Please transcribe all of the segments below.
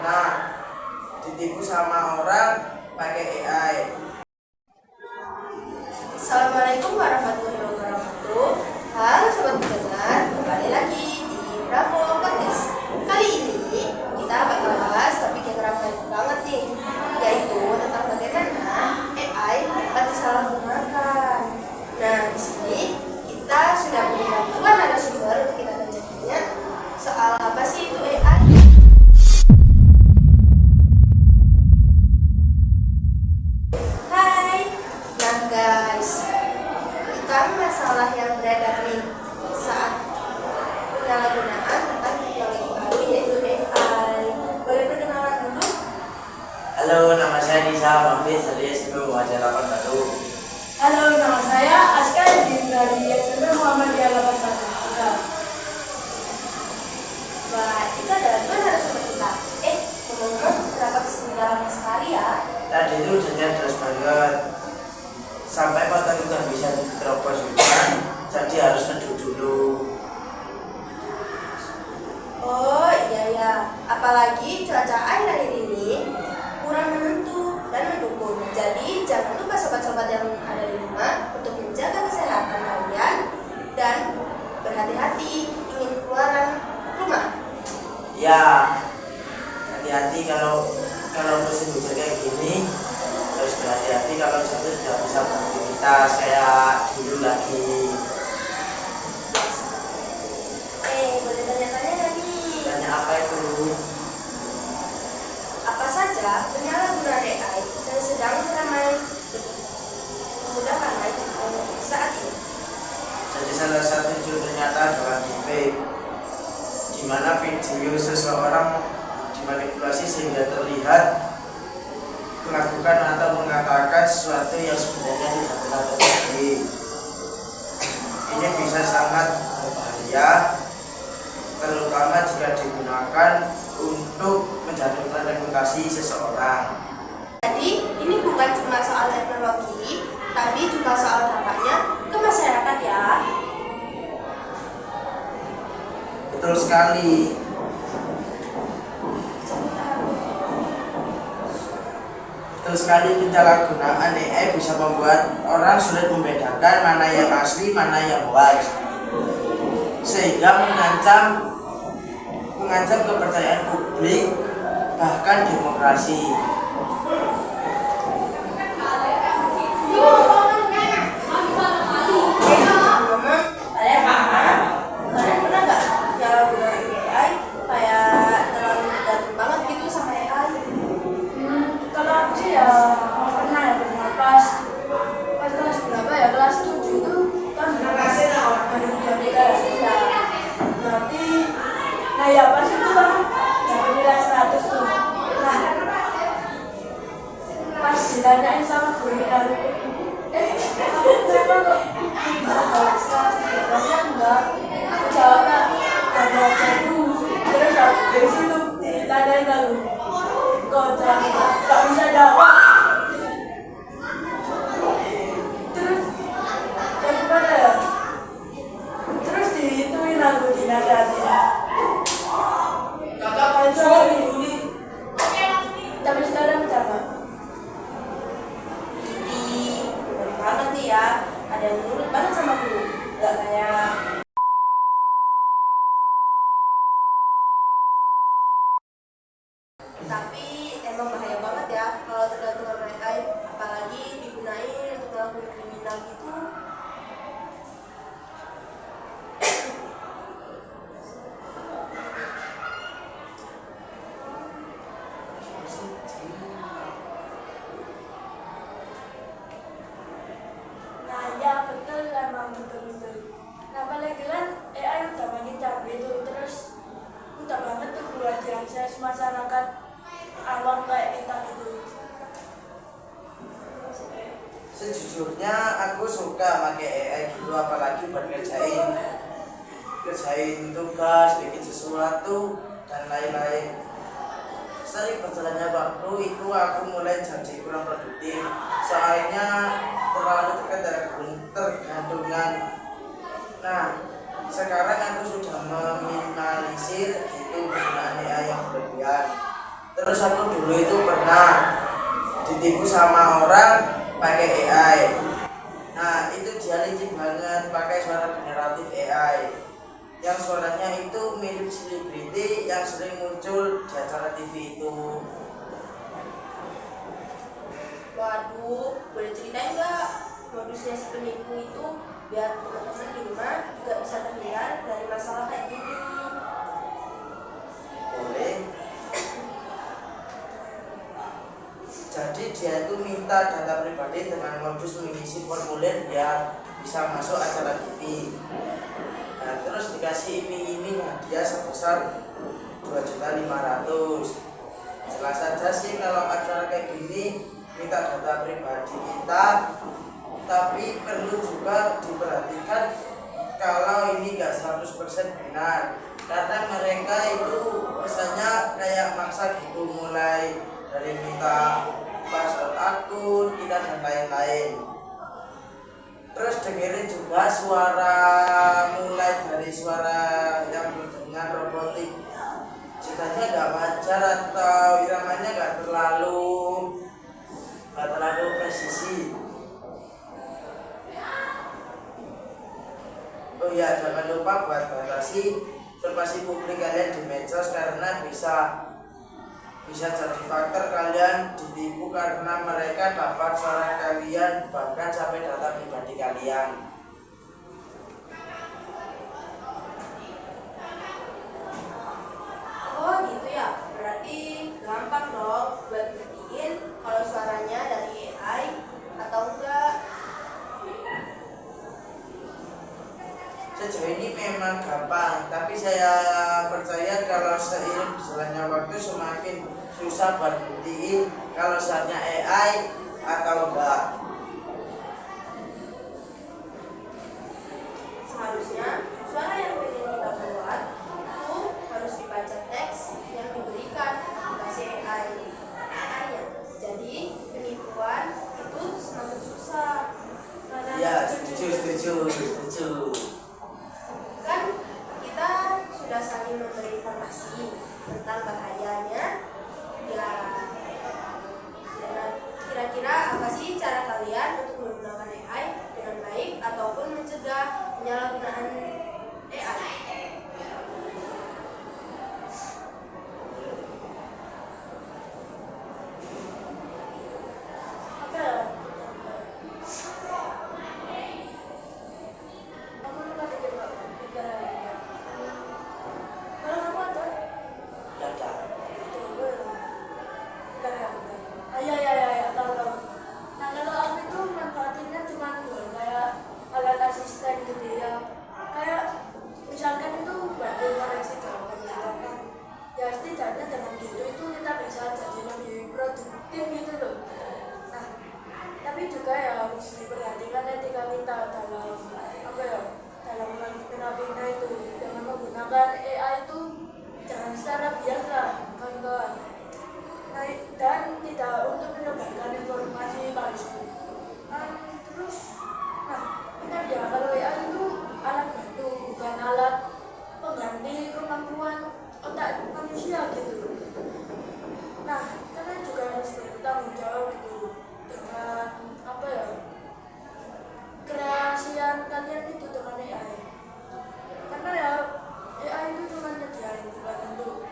Nah, ditipu sama orang pakai AI. Assalamualaikum warahmatullahi wabarakatuh. Halo sobat pendengar, kembali lagi di Bravo Podcast. Kali ini kita bakal bahas topik yang ramai banget nih, yaitu tentang bagaimana AI dapat disalahgunakan. Nah, di sini kita sudah punya dua narasumber untuk kita tanya-tanya soal apa sih itu AI. Masalah yang beredar nih saat penyalahgunaan tentang teknologi baru yaitu AI. Boleh perkenalan dulu? Halo, nama saya Nisa Mahfis dari SMP Muhammad 8 Batu. Halo, nama saya Askar dari SMP Muhammadiyah 81. Wah, itu adalah dua narasumber kita. Ngomong-ngomong, kenapa kesini dalamnya sekali ya? Tadi itu hujannya deras banget. Sampai motor itu nggak bisa diterobos hujan, jadi harus neduh dulu. Oh iya ya, apalagi cuaca akhir-akhir ini kurang menentu dan mendukung. Jadi jangan lupa sobat-sobat yang ada di rumah untuk menjaga kesehatan kalian dan berhati-hati ingin keluaran rumah. Ya, hati-hati kalau musim hujan kayak gini, harus berhati-hati kalau jatuh tidak bisa beraktivitas kayak dulu lagi. Boleh tanya-tanya nggak nih? Tanya apa itu? Apa saja penyalahgunaan AI yang sedang ramai saat ini? Jadi salah satu contohnya adalah deepfake, di mana video seseorang dimanipulasi sehingga terlihat melakukan atau mengatakan sesuatu yang sebenarnya tidak pernah terjadi. Ini bisa sangat berbahaya, terutama jika digunakan untuk menjatuhkan reputasi seseorang. Jadi ini bukan cuma soal teknologi, tapi juga soal dampaknya ke masyarakat ya. Betul sekali. Betul sekali, penyalahgunaan AI bisa membuat orang sulit membedakan mana yang asli, mana yang hoax, sehingga mengancam kepercayaan publik, bahkan demokrasi. Kalian pernah nggak penyalahgunaan AI kayak terlalu tergantung banget gitu sama AI? Kalau aku sih ya pernah pas kelas berapa ya, kelas 7 itu kan baru aplikasi ya. Berarti nah ya pas itu kan dapat nilai 100 tuh. Nah pas ditanyain sama guru aku, kamu kenapa kok bisa dapat 100? Jawabnya enggak. Aku jawabnya enggak belajar dulu. Terus dari situ ditanyain lagi, kok gak bisa jawab. Terus ya gimana ya, terus dihituin aku, dinasihatin. Itu aku dihuni, tapi sekarang coba. Jadi bener banget nih ya, ada yang nurut banget sama guru, nggak kayak tapi emang bahaya banget ya kalau tergantung sama AI, apalagi digunain untuk melakukan kriminal gitu. Nah ya betul, emang betul-betul. Nah apalagi kan AI udah makin canggih tuh, terus udah banget tuh buat diakses masyarakat awam kayak kita gitu. Sejujurnya aku suka pakai AI gitu, apalagi buat kerjain tugas, bikin sesuatu dan lain-lain. Sering berjalannya waktu itu aku mulai jadi kurang produktif, soalnya terlalu tergantungan. Nah, sekarang aku sudah meminimalisir gitu penggunaan AI yang berlebihan. Terus aku dulu itu pernah ditipu sama orang pakai AI. Nah itu dia licik banget pakai suara generatif AI yang suaranya itu mirip selebriti yang sering muncul di acara TV itu. Waduh, boleh ceritain nggak modusnya si penipu itu biar teman-teman di rumah juga bisa terhindar dari masalah kayak gini? Boleh. Jadi dia itu minta data pribadi dengan modus mengisi formulir biar bisa masuk acara TV. Nah, terus dikasih iming-iming hadiah sebesar 2.500.000. Jelas saja sih kalau acara kayak gini minta data pribadi kita, tapi perlu juga diperhatikan kalau ini nggak 100% benar, karena mereka itu biasanya kayak maksa gitu, mulai dari minta password akun kita dan lain-lain. Terus dengerin juga suara, mulai dari suara yang berdengar robotik, ceritanya nggak wajar atau iramanya nggak terlalu presisi. Oh ya, jangan lupa buat batasi informasi publik kalian di medsos karena bisa jadi faktor kalian ditipu karena mereka dapat suara kalian bahkan sampai data pribadi kalian. Oh gitu ya, berarti gampang dong buat ngertiin kalau suaranya dari AI atau enggak. Sejauh ini memang gampang, tapi saya percaya kalau seiring berjalannya waktu semakin susah buat buktiin kalau suaranya AI atau enggak. Seharusnya suara yang pengen kita buat itu harus dibaca teks yang diberikan dikasih AI. Jadi penipuan itu semakin susah. Ya, setuju. Kan kita sudah saling memberi informasi tentang bahayanya. Ya, kira-kira apa sih cara kalian untuk menggunakan AI dengan baik ataupun mencegah penyalahgunaan AI? Apa ya? Aku lupa dikit Pak. Kalau kamu ada? Ada. Ya, tahu. Nah, kalau aku itu manfaatinnya cuma kayak alat asisten gitu ya. Kayak misalkan itu bantu koreksi jawaban kita kan. Ya setidaknya dengan gitu itu kita bisa jadi lebih produktif gitu loh. Nah, tapi juga ya harus diperhatikan etika kita dalam apa ya, dalam menghadapinya itu. Dengan menggunakan AI itu jangan secara biasa, kawan-kawan. Nah, dan tidak untuk menyebarkan informasi palsu. Terus, ingat ya kalau AI itu alat bantu, bukan alat pengganti kemampuan otak manusia gitu. Nah, kalian juga harus bertanggung jawab gitu dengan apa ya, kerahasiaan kalian itu dengan AI. Karena ya AI itu cuma nyediain bukan untuk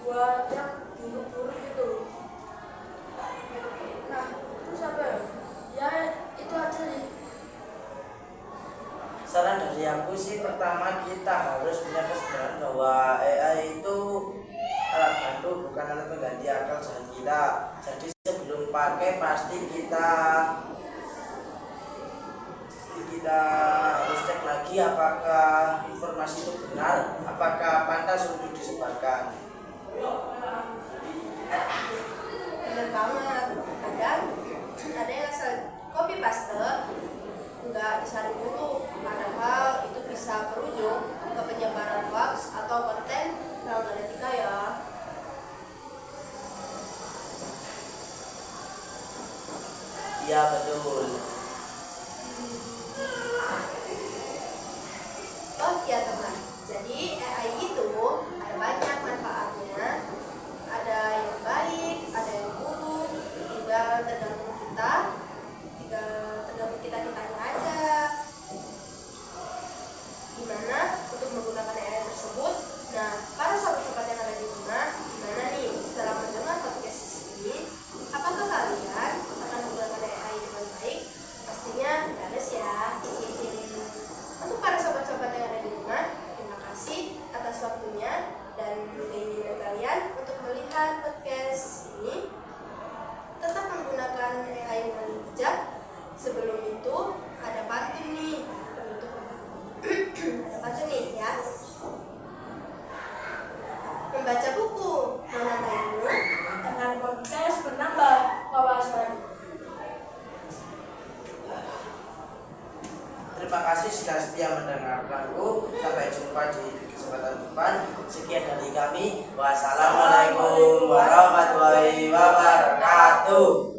buat yang buruk-buruk gitu. Nah, terus apa ya? Ya itu aja nih. Saran dari aku sih, pertama kita harus punya kesadaran bahwa AI itu alat bantu bukan alat pengganti akal sehat kita. Jadi sebelum pakai pasti kita harus cek lagi apakah informasi itu benar, apakah pantas untuk disebarkan. Bener banget. Ada yang asal copy paste nggak disaring dulu, padahal itu bisa berujung ke penyebaran hoax atau konten melanggar etika ya. Iya betul. Oh ya teman, jadi AI itu ada banyak manfaatnya mendengarkan podcast ini, tetap menggunakan AI dengan bijak. Sebelum itu ada pantun nih, ada pantun nih ya. Membaca buku menambahmu, Dengan podcast menambah wawasan. Terima kasih sudah setia mendengarkanku. Sampai jumpa di kesempatan depan. Sekian dari kami. Wassalamualaikum warahmatullahi wabarakatuh.